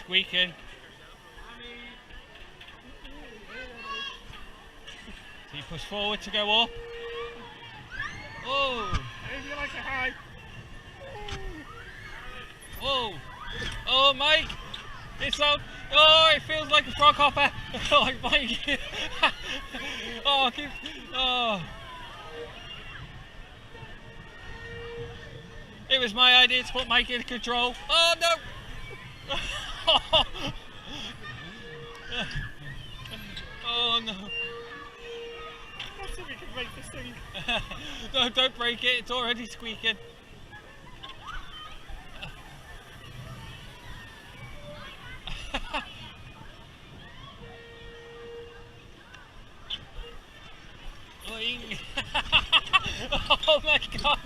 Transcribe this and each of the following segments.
squeaking. So you push forward to go up. Oh! If you like a high. Whoa! Oh, Mike! It's out! Oh, it feels like a frog hopper! Like Mike! Oh, keep. Oh! It was my idea to put Mike in control. Oh no! Oh no! Let's see if we can break this thing. No, don't break it, it's already squeaking. Oh my god!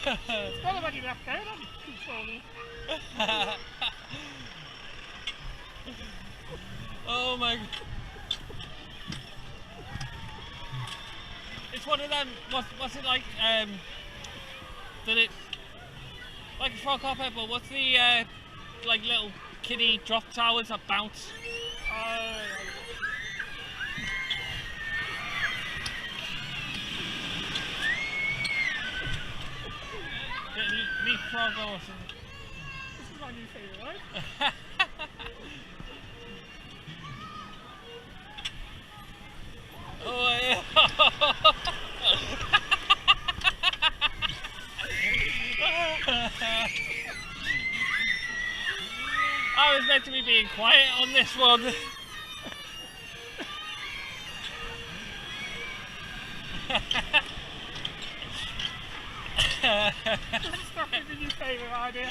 It's better when you left there, then controlling. Oh my god. It's one of them, what's it like, did it, like a frog hopper, but what's the, like little kiddie drop towers that bounce? Leapfrog or something. This is my new favourite, right? Oh yeah. I was meant to be being quiet on this one. This is not your new favourite idea.